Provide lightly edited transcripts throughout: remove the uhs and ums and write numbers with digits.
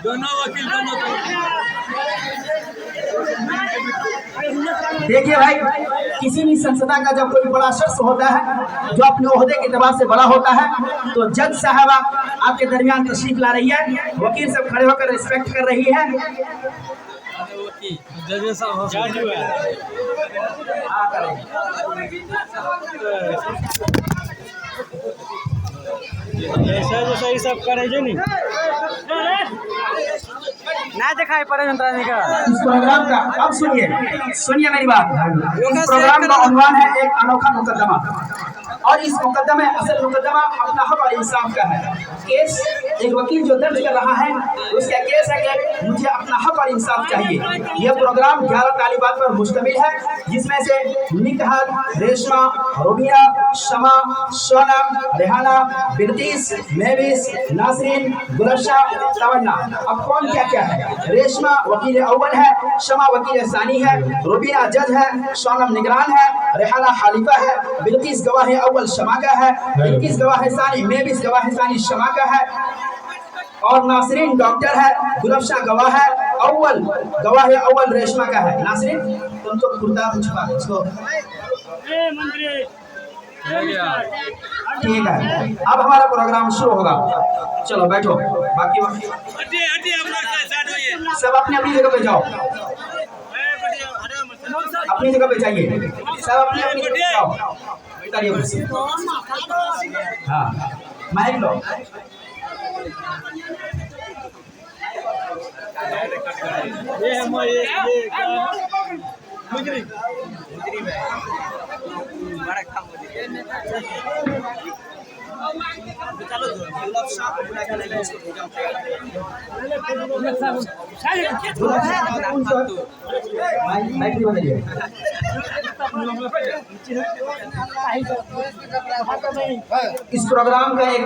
दोनों वकील दोनों। देखिए भाई, किसी भी संस्था का जब कोई बड़ा शख्स होता है जो अपने ओहदे के एतबार से बड़ा होता है, तो जज साहबा आपके दरमियान तशरीफ ला रही है। वकील सब खड़े होकर रिस्पेक्ट कर रही है। जज साहब ऐसा जो सही सब करे जो नहीं ना दिखाई पड़े जनता का। इस प्रोग्राम का अब सुनिए मेरी बात। इस प्रोग्राम का उन्वान है एक अनोखा मुकदमा, और इस मुकदमे असल मुकदमा अपना हक और इंसाफ का है। केस एक वकील जो दर्ज कर रहा है, उसका केस है कि मुझे अपना हक और इंसाफ चाहिए। यह प्रोग्राम 11 तालिबात पर मुश्तमिल है, जिसमें से निकहत, रेशमा, रूबिया, शमा, सोनम, रेहाना, बिल्किस, मेविस, नासरीन, गुलशा, तमन्ना। अब कौन क्या क्या है? रेशमा वकील अव्वल है, शमा वकील सानी है, रूबिया जज है, सोनम निगरान है, रेहाना हालिफा है, बिल्किस गवाह अव्वल शमा का है, बिल्किस गवाह सानी, मेविस गवाह सानी शमा का है, और नासरीन डॉक्टर है, गुलशा गवाह है अव्वल रेशमा का है। नासरीन तुम तो कुर्ता छुपा इसको, ठीक है। अब हमारा प्रोग्राम शुरू होगा। चलो बैठो, बाकी सब अपनी अपनी जगह पे जाओ, अपनी जगह पे जाइए, सब अपनी अपनी जगह पे जाओ। हाँ, माइक लो। ये हमारे मुजरिम है बड़ा काम चलो इस प्रोग्राम का एक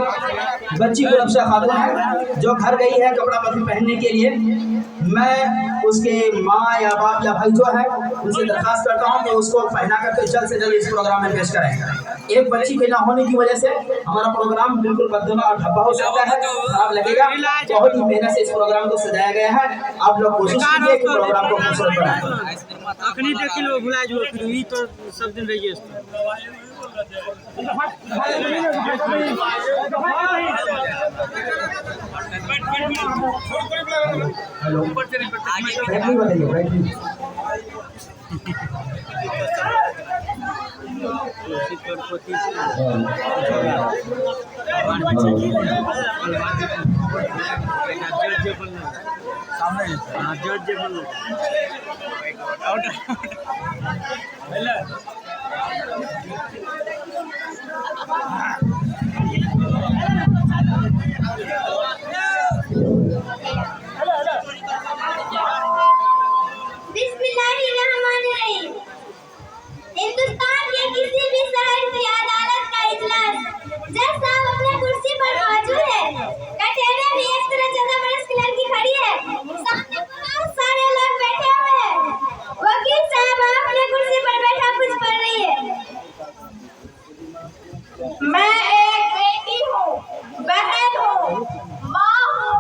बच्ची गुलशा खातून है जो घर गई है कपड़ा बदल पहनने के लिए। मैं उसके माँ या बाप या भाई जो है उनसे दरखास्त करता हूँ कि उसको पहना करके जल्द से जल्द इस प्रोग्राम में पेश करें। एक बच्ची के ना होने की वजह से हमारा प्रोग्राम बिल्कुल बदलना और ढब्बा हो सकता है, खराब लगेगा। बहुत ही मेहनत से इस प्रोग्राम को सजाया गया है। आप लोग कोशिश कीजिए कि प्रोग्राम को खूबसूरत बनाएं। सब दिन रहिए हिंदुस्तान के किसी भी शहर की अदालत का इजलास जज साहब अपने कुर्सी पर मौजूद है। कचहरे में एक तरह चंद्रमणि की लड़की खड़ी है, सामने बहुत सारे लोग बैठे हुए हैं। वकील साहब अपने कुर्सी पर बैठा कुछ पढ़ रही है। मैं एक बेटी हूँ, बहन हूँ, माँ हूँ,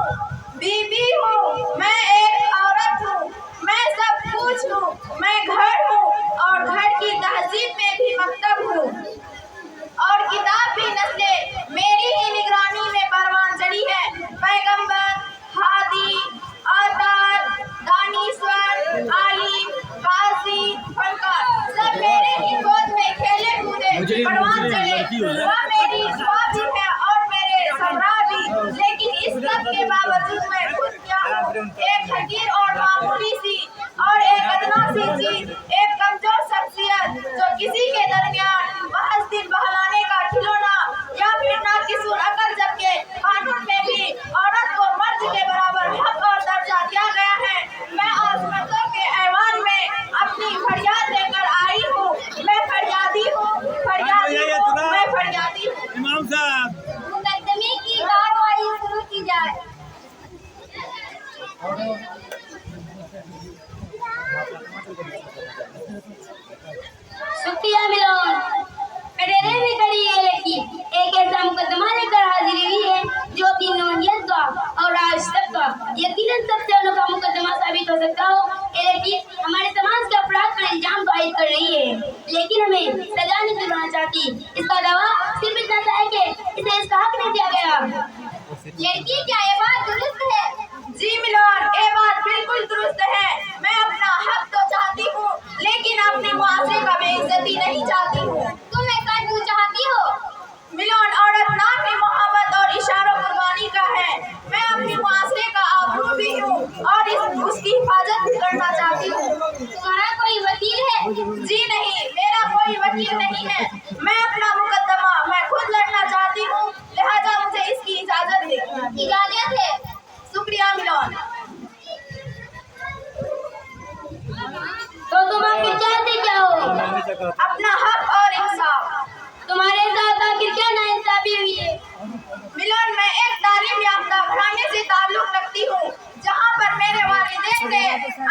बीबी हूँ, मैं एक औरत हूँ, मैं सब कुछ हूँ, मैं घर हूँ और घर की तहजीब में भी मकतब हूँ और किताब भी नस्ले मेरी ही निगरानी में परवान चढ़ी है। पैगंबर, हादी, आतार, दानीश्वर, आलिम, काजी, फनकार सब मेरे ही गोद में खेले कूदे परवान चढ़े। वह मेरी माँ भी है और मेरे सरदार भी, लेकिन इस सब के बावजूद मैं खुद क्या हूँ? एक हकीर और मामूली सी और एक अदना सी चीज, एक कमजोर शख्सियत जो किसी के दरमियान महज दिल बहलाने का खिलौना या फिर नाकिसूर अकल, जबकि कानून में भी औरत को मर्द के बराबर हक और दर्जा दिया गया है। मैं आज मर्दों के ऐवान में अपनी फरियाद लेकर आई हूँ। मैं फरियादी हूँ, मैं फरियादी हूँ। इमाम साहब मुकदमे की कार्रवाई शुरू की जाए। सकता हो, ये लड़की हमारे समाज के अपराध पर इल्जाम आयद कर रही है, लेकिन हमें सजा नहीं दिलवाना चाहती। इसका दावा सिर्फ इतना सा है कि इसे इसका हक नहीं दिया गया। लड़की, क्या ये बात दुरुस्त है? जी मिलन, ये बात बिल्कुल दुरुस्त है। मैं अपना हक तो चाहती हूँ, लेकिन अपने मुआशरे का बेइज्जती नहीं चाहती हूँ। तुम ऐसा क्यों चाहती हो? मिलन, औरत नाम ही मोहब्बत और इशारों कुर्बानी का है। मैं अपने मुआशरे का आबरू भी हूँ और उसकी हिफाजत भी करना चाहती हूँ। तुम्हारा कोई वकील है? जी नहीं, मेरा कोई वकील नहीं है। मैं अपना मुकदमा मैं खुद लड़ना चाहती हूँ, लिहाजा मुझे इसकी इजाजत दे। इजाजत है। शुक्रिया मिलन। तो तुम आखिर चाहते क्या हो? अपना हक और इंसाफ। तुम्हारे साथ आखिर क्या नाइंसाफी हुई है? मिलन, मैं एक तालीम याफ्ता घराने से ताल्लुक रखती हूँ, जहाँ पर मेरे वालिदैन ने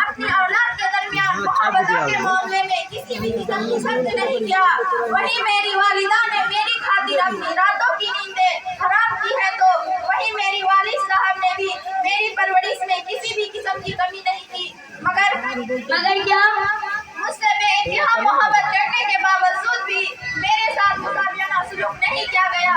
अपनी औलाद के दरमियान मुहाबता के मामले में किसी भी किस्म की शर्त नहीं किया। वहीं मेरी वालिदा ने मेरी खातिर अपनी रातों की नींदें हराम की है, तो वहीं मेरी वालिद साहब ने भी मेरी परवरिश में किसी भी किस्म की कमी नहीं की। मगर क्या? मुझसे बेइंतहा मोहब्बत करने के बावजूद भी मेरे साथ मुसावियाना सलूक नहीं किया गया।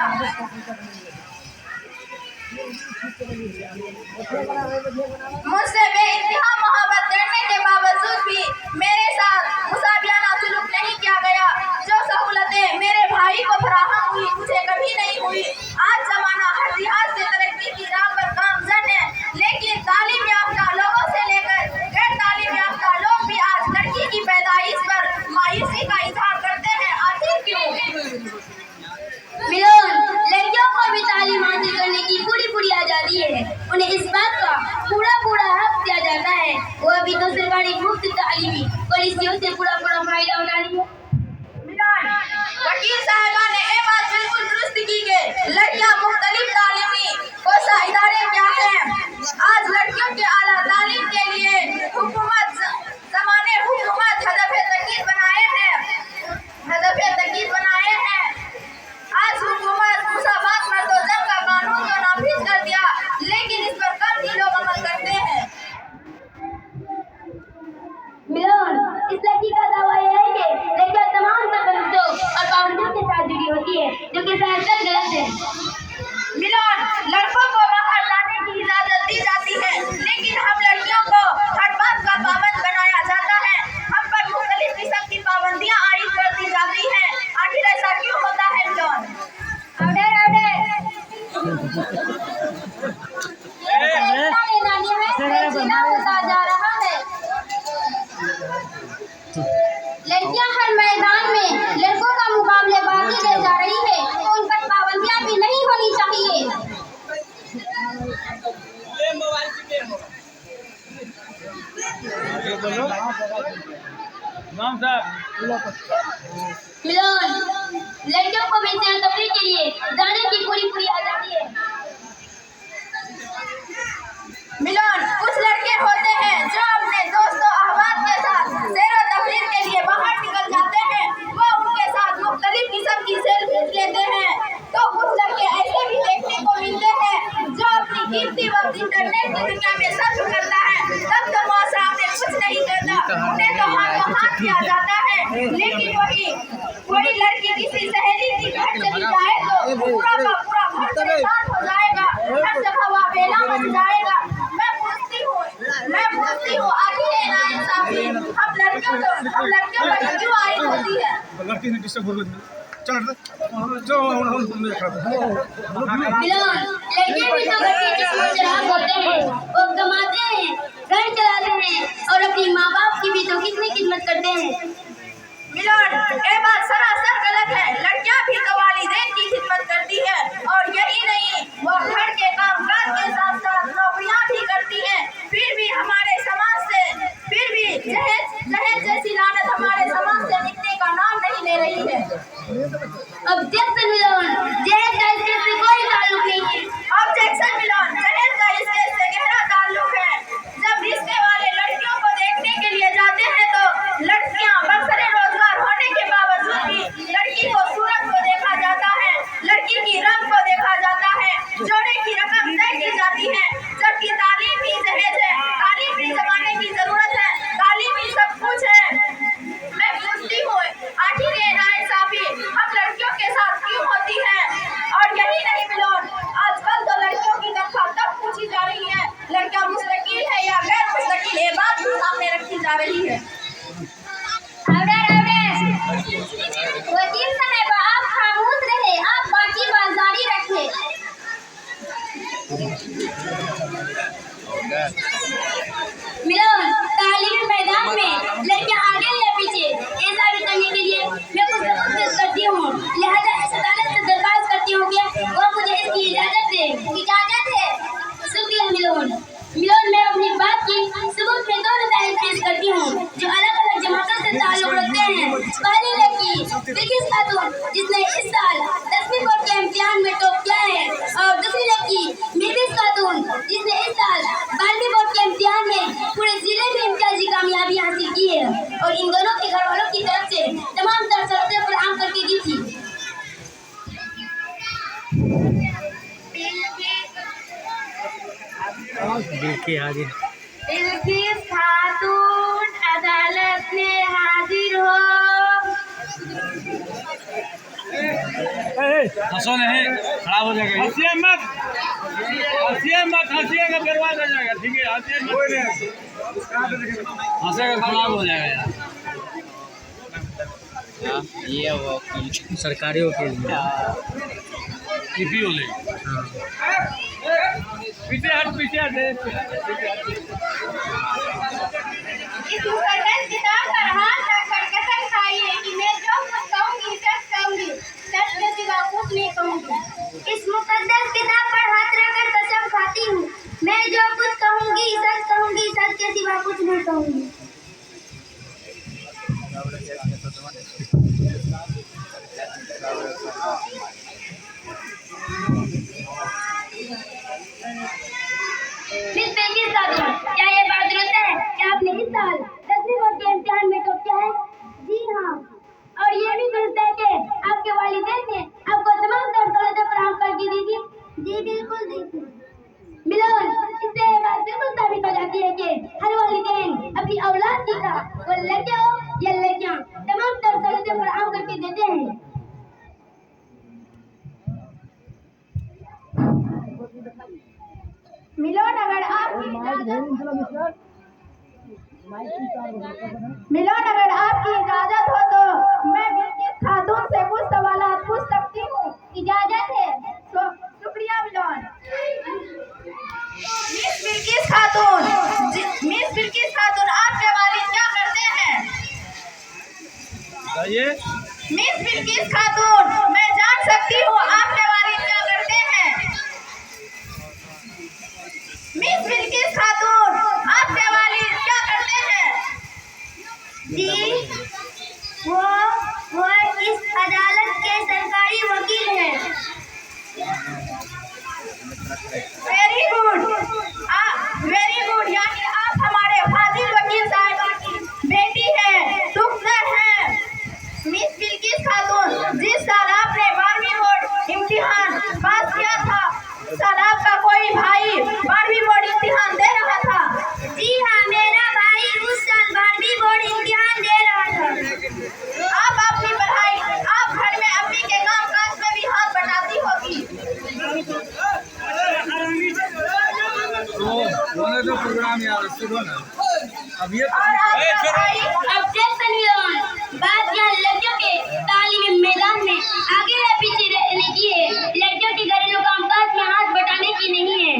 मुझसे बेइंतहा मोहब्बत करने के बावजूद भी मेरे साथ मुसावियाना सलूक नहीं किया गया। जो सहूलतें मेरे भाई को फराहम हुई, मुझे कभी नहीं हुई। आज जमाना हर लिहाज से तरक्की की राह पर गामजन है, लेकिन तालीम याफ्ता लोगों से लेकर गैर तालीम याफ्ता लोग भी आज लड़की की पैदाइश पर मायूसी का इजहार करते हैं। आखिर क्यों? मिलन, लड़कियों को भी तालीम हासिल करने की पूरी आजादी है। उन्हें इस बात का पूरा हक दिया जाता है। वो अभी तो सरकारी मुफ्त तालीमी पॉलिसियों से पूरा फायदा उठा रही है। मिलन, वकील साहबा ने ये बात बिल्कुल दुरुस्त की कि लड़कियां मुख्तलिफ तालीमी कोसा इदारे क्या हैं। आज लड़कियों के आला तालीम के लिए हुकूमत तकीद बनाए हैं। आज हुकूमत मुसावात मर्दोजम का कानून तो नाफिज कर दिया, लेकिन इस पर कम ही लोग अमल करते हैं। मिलन, इस लड़की का दावा यह है कि लड़कियां तमाम तकल्लुफों और पाबंदियों के साथ जुड़ी होती है, जो कि सरासर गलत है। मिलन, लड़कों को बाहर लाने की इजाजत दी जाती है, लेकिन हम लड़कियों को हर बात का पाबंद बनाया जाता है। हम पर मुख्तलिफ किस्म की पाबंदियां आयद कर दी जाती हैं। आखिर ऐसा क्यों होता है मिलन? लड़कियां हर मैदान में लड़कों का मुकाबलेबाजी ले जा रही है, तो उन पर पाबंदियां भी नहीं होनी चाहिए। मिलन, लड़कियों को भी सैर तफरीह के लिए जाने की पूरी आजादी है। मिलन, कुछ लड़के होते हैं जो अपने दोस्तों अहबाब के साथ सैर तफरीह के लिए बाहर निकल जाते हैं। वो उनके साथ मुख्तलिफ किस्म की सेल्फीज लेते हैं। तो कुछ लड़के ऐसे भी देखने को मिलते हैं जो अपनी कीमती वक्त इंटरनेट की दुनिया में सर्फ करता है। तब तो मुआशरा में कुछ नहीं करता, उन्हें तो हाथ किया जाता है। लेकिन वही लड़की किसी सहेली की घर चली जाए तो पूरा का पूरा घर परेशान हो जाएगा, हर जगह वावेला मच जाएगा। मैं पूछती हूँ आखिर ये नाइंसाफी हम लड़कियों पर क्यों आयद होती है? लड़की ने डिस्टर्ब हो गई। चल जो मिलन, लड़के भी तो घर की किस्मत होते हैं, वो कमाते हैं, घर चलाते हैं और अपनी माँ बाप की भी तो कितनी खिदमत करते हैं। मिलन, ये बात सरासर गलत है। लड़कियां भी तो वालिदैन की खिदमत करती है, और यही नहीं, वो घर के कामकाज के साथ साथ नौकरियां भी करती हैं। फिर भी जहेज जैसी लानत हमारे समाज से मिटने का नाम नहीं ले रही है। ऑब्जेक्शन मिलन, जहेज का इसके से कोई ताल्लुक नहीं है। ऑब्जेक्शन मिलन, जहेज का इसके से गहरा ताल्लुक है। जब रिश्ते वाले लड़कियों को देखने के लिए जाते हैं तो लड़कियां बक्सरे रोजगार होने के बावजूद भी मिलोन तालीमी मैदान में लड़कियां आगे या पीछे ये साबित करने के लिए मैं कुछ कोशिश करती हूँ। लिहाजा इस अदालत से दरख्वास्त करती हूँ कि वो मुझे इसकी इजाजत दे। इजाजत है। शुक्रिया मिलोन। मिलोन मैं अपनी बात की सबूत में दो नतीजे पेश करती हूँ जो अलग अलग जमातों से ताल्लुक रखते हैं। पहली लड़की बिल्किस खातून जिसने इस साल 10वीं बोर्ड के इम्तिहान में टॉप किया है और दूसरी लड़की मिर्गिस खातून जिसने इस साल 12वीं बोर्ड के इम्तिहान में पूरे जिले में इम्तियाजी कामयाबी हासिल की है और इन दोनों के घर वालों की तरफ से तमाम तर शर्तें फराहम करके दी थी। बिल्किस खातून अदालत में हाजिर हो। हंसो नहीं, खराब हो जाएगा। हंसिए मत, हंसिएगा बर्बाद हो जाएगा। ठीक है, हंसिए मत, हंसेगा खराब हो जाएगा यार। ये वो सरकारी वकील पीपी बोले। पीछे हट। इस मुकद्दस किताब पर हाथ रखकर कसम खाइए कि मैं जो कुछ कहूँगी सच कहूँगी, सच के सिवा कुछ नहीं कहूँगी। इस मुकद्दस किताब पर हाथ रखकर कसम खाती हूँ मैं जो कुछ कहूँगी सच कहूँगी, सच के सिवा कुछ नहीं कहूँगी। मिस बिल्किस खातून, क्या ये बात दुरुस्त है कि आपने इस साल 10वीं बोर्ड के इम्तिहान में टॉप किया है? जी हाँ। और ये भी दुरुस्त है कि आपके वालिदैन ने आपको तमाम तर सहूलतें फराहम करके दी थी? जी बिल्कुल दी थी। मिलोन, इससे ये बात बिल्कुल साबित हो जाती है कि हर वालिदैन अपनी औलाद की का वो लड़के हो या लड़कियां तमाम तर सहूलतें फराहम करके देते हैं। मिलोन अगर आपकी इजाजत हो तो मैं बिल्किस खातून से कुछ सवालात पूछ सकती हूँ। इजाजत है? शुक्रिया मिलोन। मिस बिल्किस खातून, आपके वालिद क्या करते हैं? मिस बिल्किस खातून, मैं जान सकती हूँ आपके वालिद क्या करते हैं? मिस बिल्किस खातून, आपके वालिद क्या करते हैं? जी, वो इस अदालत के सरकारी वकील हैं। वेरी गुड, यानी आप हमारे फाजिल वकील साहिबा की बेटी हैं, सुखसर हैं। मिस बिल्किस खातून, जिस साल आपने 12वीं बोर्ड इम्तिहान पास किया था उस साल आपका कोई भाई 12वीं बोर्ड इम्तिहान दे रहा था? जी हाँ, मेरा भाई उस साल 12वीं बोर्ड इम्तिहान दे रहा था। आप अपनी पढ़ाई, आप घर में अम्मी के काम काज में भी हाथ बटाती होगी। तो प्रोग्राम यार शुरू ना अब ये और आपका भाई ऑब्जेक्शन मिलोन, बात यहाँ लड़कियों के तालीमी मैदान में आगे या पीछे रहने की है, लड़कियों के घरेलू कामकाज में हाथ बटाने की नहीं है।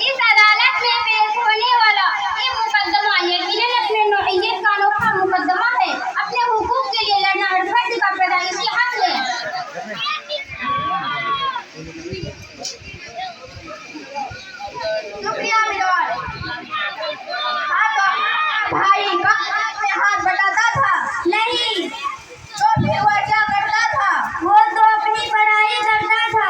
इस अदालत में पेश होने वाला ये मुकदमा यकीनन अपने नौइयत का अनोखा मुकदमा है। अपने हुकूक के लिए लड़ना हर फर्द का पैदाइशी हक है। शुक्रिया मिलोन। हाँ तो भाई काम में हाथ बटाता था? नहीं, तो फिर वह क्या करता था? वो तो अपनी पढ़ाई करता था।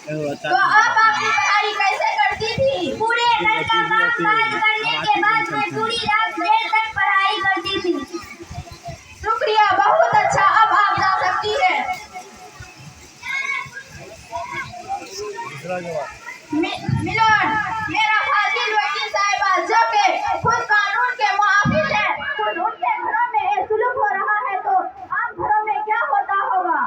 तो आप अपनी पढ़ाई कैसे करती थी? पूरे घर का काम काज करने के बाद मैं पूरी रात देर तक पढ़ाई करती थी। शुक्रिया, बहुत अच्छा, अब आप जा सकती है। मिलोन, मेरा फाजिल वकील साहिबा जो कि खुद कानून के मुआफिक है, खुद उनके घरों में ये सुलूक हो रहा है तो आम घरों में क्या होता होगा?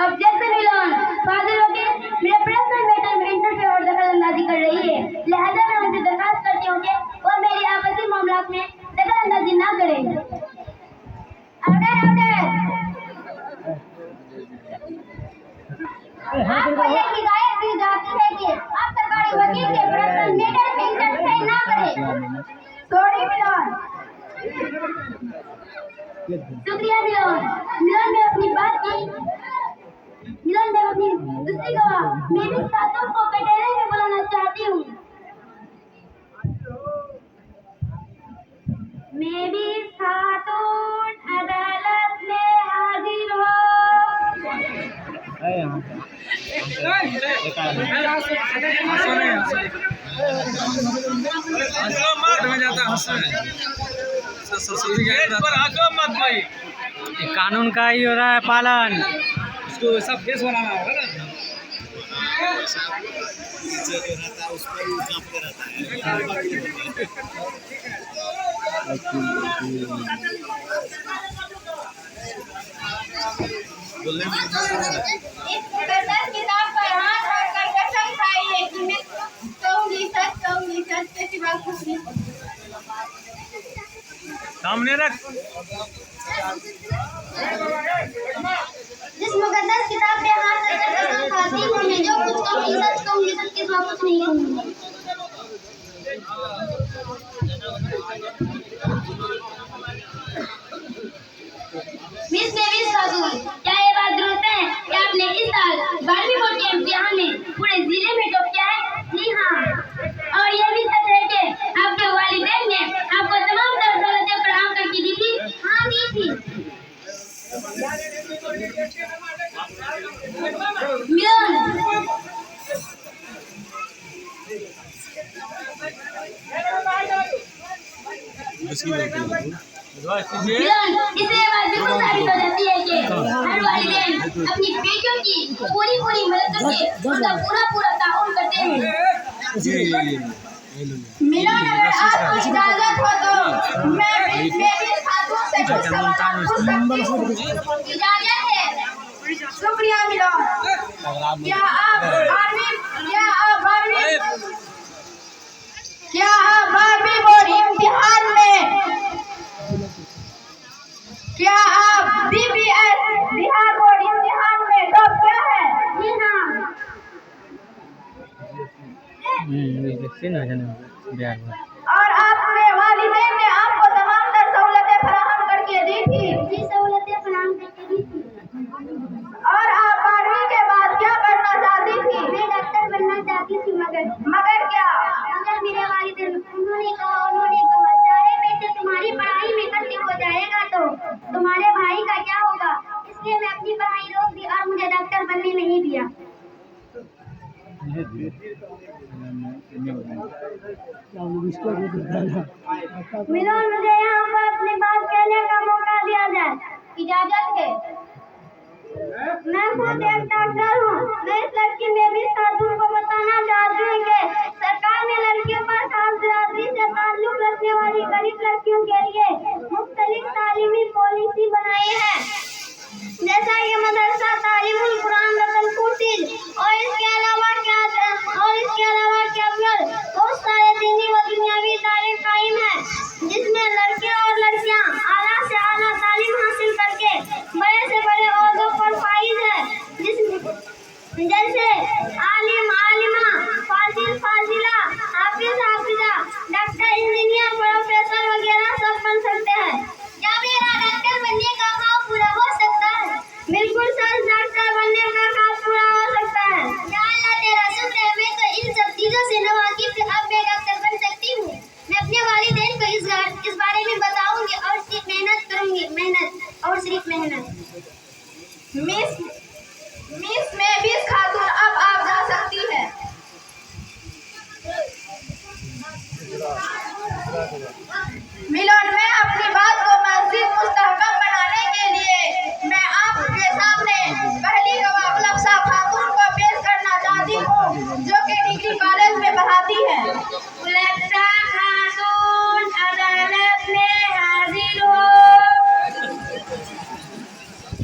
ऑब्जेक्शन मिलोन, फाजिल वकील मेरे पर्सनल मैटर में इंटरफेयर और दखल अंदाजी कर रही है, लिहाजा मैं उनसे दरखास्त करती हूँ कि वो मेरी शुक्रिया मिलन। मिलन ने अपनी बात की, मिलन ने अपनी दूसरी गवाह मैं भी सातों को कटहरे में बुलाना चाहती हूँ। मैं भी खातून अदालत में हाजिर हो। कानून का ही हो रहा है पालन। उसको सब केस बनाना होगा ना। इस मुकद्दस किताब पर हाथ रखकर कसम खाइए कि मैं कहूंगी सच के सिवा कुछ नहीं कहूंगी। सामने रख। जिस मुकद्दस किताब पे हाथ रखकर कसम खाती हूँ मैं जो कुछ कहूँगी सच के सिवा कुछ नहीं कहूँगी। मिस मेविस खातून, क्या ये बात दुरुस्त है कि आपने इस साल 12वीं बोर्ड के इम्तिहान में पूरे जिले में टॉप किया है? जी हाँ। और ये भी सच है कि आपके वालिदैन ने आपको तमाम तरह सहूलतें फराहम करके दी थी? हाँ, दी थी। मिलन, मिलन, इससे ये बात बिल्कुल साबित हो जाती है कि हर वालिदैन अपनी बेटियों की पूरी मदद करके उनका पूरा ताउन करते हैं। मिलन, अगर आपको इजाजत हो तो मैं भी खातून से कुछ सवाल पूछ सकती हूँ। इजाजत है। शुक्रिया मिलन। क्या आप 12वीं बोर्ड इम्तिहान में क्या आप BBS बिहार बोर्ड इम्तिहान में टॉप किया है? जी हाँ। और आपके वालिदैन ने आपको तमाम तर सहूलतें फराहम करके दी थी? जी, सहूलतें फराहम करके दी थी। और आप 12वीं के बाद क्या करना चाहती थी? मैं डॉक्टर बनना चाहती थी मगर क्या? मगर मेरे वालिदैन उन्होंने कहा सारे पैसे तुम्हारी पढ़ाई में खर्च हो जाएगा तो तुम्हारे भाई का क्या होगा? इसलिए मैं अपनी पढ़ाई रोक दी और मुझे डॉक्टर बनने नहीं दिया। मिलन, मुझे यहाँ पर अपनी बात कहने का मौका दिया जाए। इजाजत है। मैं खुद एक डॉक्टर हूँ। मैं इस लड़की मेविस खातून को बताना चाहती हूँ कि सरकार ने लड़कियों पर खास बिरादरी से ताल्लुक रखने वाली गरीब लड़कियों के लिए मुख्तलिफ तालीमी पॉलिसी बनाई है, जैसा कि मदरसा तालीमुल कुरान रतनपुर और इसके अलावा बहुत सारे दीनी व दुनियावी इदारे कायम हैं, जिसमें लड़के और लड़कियां आला से आला तालीम हासिल करके बड़े से बड़े ओहदों पर फाइज है, जैसे आलिम, आलिमा, फाजिल, फाजिला, हाफिज, हाफिजा, डॉक्टर, इंजीनियर, प्रोफेसर वगैरह सब बन सकते हैं। क्या मेरा डॉक्टर बनने का ख्वाब पूरा हो सकता है? बिल्कुल सर, डॉक्टर बनने का ख्वाब पूरा हो सकता है। या अल्लाह तेरा शुक्र है, मैं तो इन सब चीजों से नवाकिफ हूं। अब मैं डॉक्टर बन सकती हूँ। मैं अपने वालिदैन को इस बारे में बताऊंगी और सिर्फ मेहनत करूंगी, मेहनत। मिस मेविस खातून, अब आप जा सकती हैं। मिलन, मैं अपनी बात को मज़ीद मुस्तहकम बनाने के लिए मैं आपके सामने पहली गवाह लफ्सा खातून को पेश करना चाहती हूँ, जो कि डिग्री कॉलेज में पढ़ाती है। लफ्सा खातून अदालत में हाजिर हो।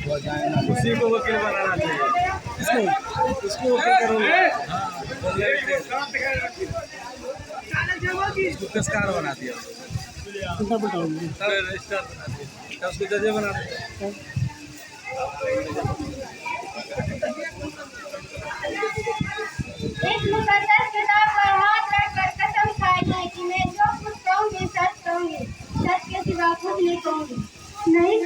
उसी को वकील बनाना चाहिए। इसको वकील करोगे? इसको पेशकार बना दिया, रजिस्टर बना दिया, उसको जज बना दिया। इस मुकद्दस किताब पर हाथ रखकर कसम खाइए कि मैं जो कुछ कहूँगी सच कहूँगी, सच के सिवा कुछ नहीं कहूँगी। नहीं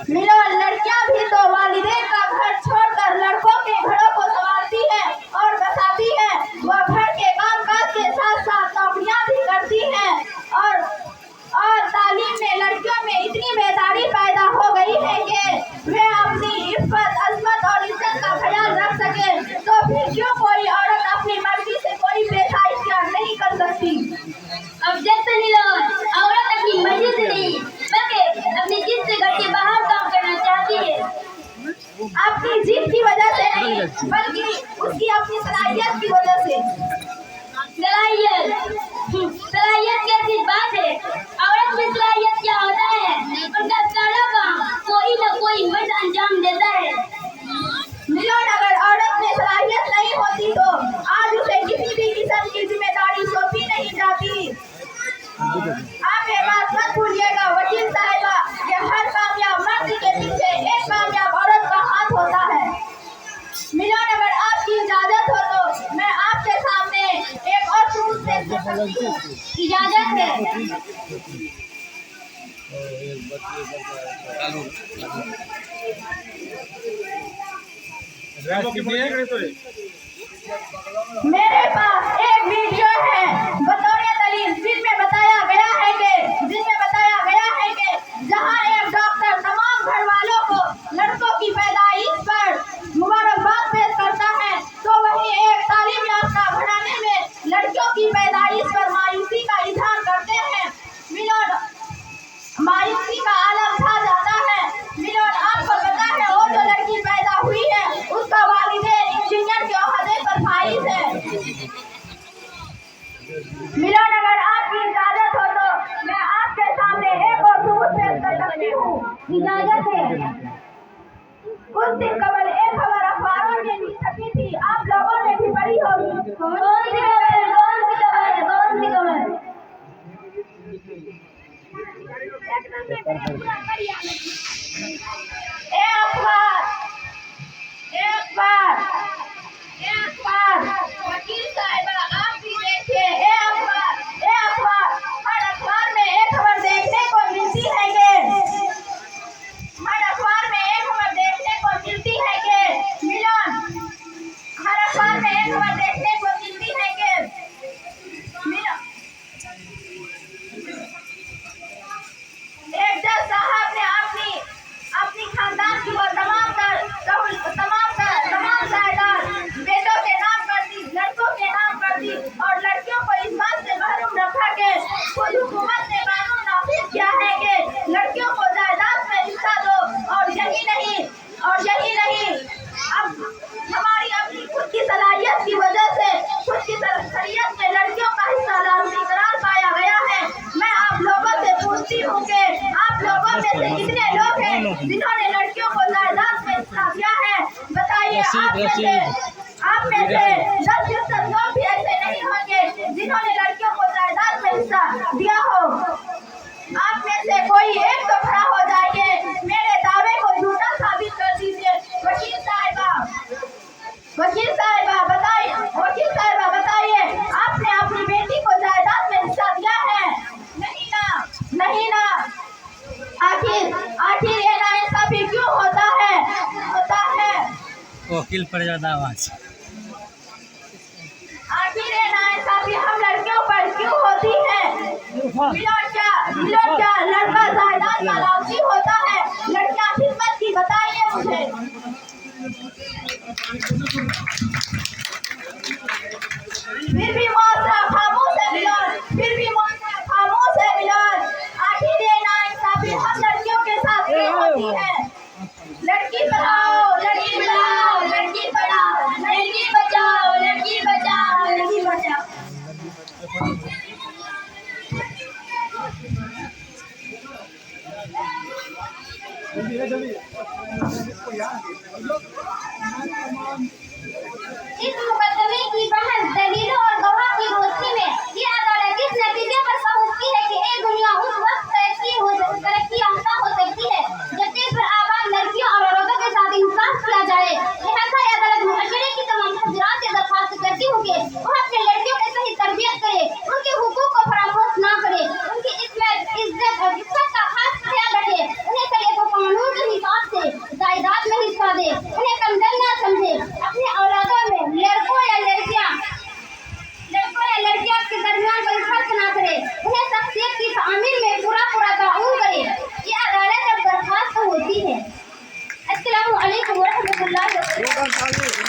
मिलो, लड़कियां भी तो वालिदैन का घर छोड़कर लड़कों के घरों को संवारती है और बसाती है। वह घर के काम काज के साथ साथ नौकरियां भी करती है और तालीम में लड़कियों में इतनी बेदारी पैदा हो गई है कि वे अपनी इज्जत, अजमत और इज्जत का ख्याल रख सके, तो फिर क्यों कोई औरत अपनी मर्जी से कोई पेशा इख्तियार नहीं कर सकती? ऑब्जेक्शन औरत अपनी मर्जी से नहीं बल्कि अपनी जिद से घर के बाहर काम करना चाहती है। अपनी जिद की वजह से नहीं बल्कि उसकी अपनी सलाहियत की वजह से। सलाहियत कैसी बात है? औरत में सलाहियत क्या होता है? उनका सारा काम कोई न कोई मर्द अंजाम देता है। मिलोन, अगर औरत में सलाहियत नहीं होती तो आज उसे किसी भी किस्म की जिम्मेदारी सौंपी नहीं जाती। आप ये बात मत भूलिएगा वकील साहिबा, ये हर कामयाब मर्द के पीछे एक कामयाब औरत का हाथ होता है। मिलोन, अगर आपकी इजाजत हो तो मैं आपके सामने एक और प्रूफ पेश कर सकती हूँ। इजाजत है। मेरे पास एक वीडियो है बतौर दलील जिसमें बताया गया है कि जहां एक डॉक्टर तमाम घर वालों को लड़कों की पैदाइश पर मुबारकबाद पेश करता है, तो वहीं एक तालीम याफ्ता घराने में लड़कियों की पैदाइश पर मायूसी का इजहार करते हैं। मिलोन, मायूसी का आलम छा जाता है। मिलोन, आपको पता है वो जो लड़की पैदा हुई है उसका वालिदैन इंजीनियर के ओहदे पर फाइज है। मिलोन, अगर आपकी इजाजत हो तो मैं आपके सामने एक और सबूत पेश कर सकती हूँ। इजाजत है। कुछ दिन कबल एक खबर अखबारों में भी छपी थी, आप लोगों ने भी पढ़ी होगी। कौन सी खबर है? कौन सी खबर है? कौन सी खबर? एक बार वकील साहिबा आप भी देखिए, हर अखबार में एक खबर देखने को मिलती है कि मिलोन, हर अखबार में एक खबर देखने को मिलती है कि मिलोन, एक जज साहब ने अपनी खानदान की वो तमाम जायदाद बेटों के नाम कर दी, लड़कों के नाम कर दी और लड़कियों को इस बात से महरूम रखा कि खुद हुकूमत ने कानून नाफिज किया है कि लड़कियों को जायदाद में हिस्सा दो। और यही नहीं, अब हमारी अपनी खुद की सलाहियत की वजह से खुद की शरीयत में लड़कियों का हिस्सा लाजमी करार पाया गया है। मैं आप लोगों से पूछती हूँ कि आप लोगों में से कितने लोग हैं जिन्होंने लड़कियों को जायदाद में हिस्सा दिया है? बताइए, आप में से 10% लोग भी ऐसे नहीं होंगे जिन्होंने लड़कियों को जायदाद में हिस्सा दिया हो। आप में से कोई एक तो खड़ा हो जाइए, मेरे दावे को झूठा साबित कर दीजिए। वकील साहिबा बताइए, आपने अपनी बेटी को जायदाद में हिस्सा दिया है? नहीं ना। आखिर ये नाइंसाफी क्यों होता है? वकील पर ज्यादा आवाज। आखिर ये नाइंसाफी हम लड़कियों पर क्यों होती है? मिलोन, क्या लड़का जायदाद का लालची होता है? लड़कियां खिदमत की, बताइए मुझे। फिर भी मुआशरा खामोश है मिलोन, आखिर ये नाइंसाफी हम लड़कियों के साथ क्यों होती है? लड़की पढ़ाओ, लड़की पढ़ाओ, लड़की पढ़ाओ, लड़की बचाओ, लड़की बचाओ, लड़की बचाओ। इस मुकदमे की बहस दलीलों और गवाह की रोशनी में ये अदालत इस नतीजे पर पहुंचती है कि एक दुनिया उस वक्त तरक्की याफ्ता हो सकती है जब देश पर आबाद लड़कियों और औरतों के साथ इंसाफ किया जाए। लिहाजा ये अदालत मुआशरे की तमाम हजरात से दरख्वास्त करती हूँ कि वह अपने लड़कियों की सही तरबियत करे, उनके हुकूक को फरामोश न करे, उनकी इज्जत और इज्जत का खास ख्याल अलैकुम व रहमतुल्लाहि व बरकातुहू।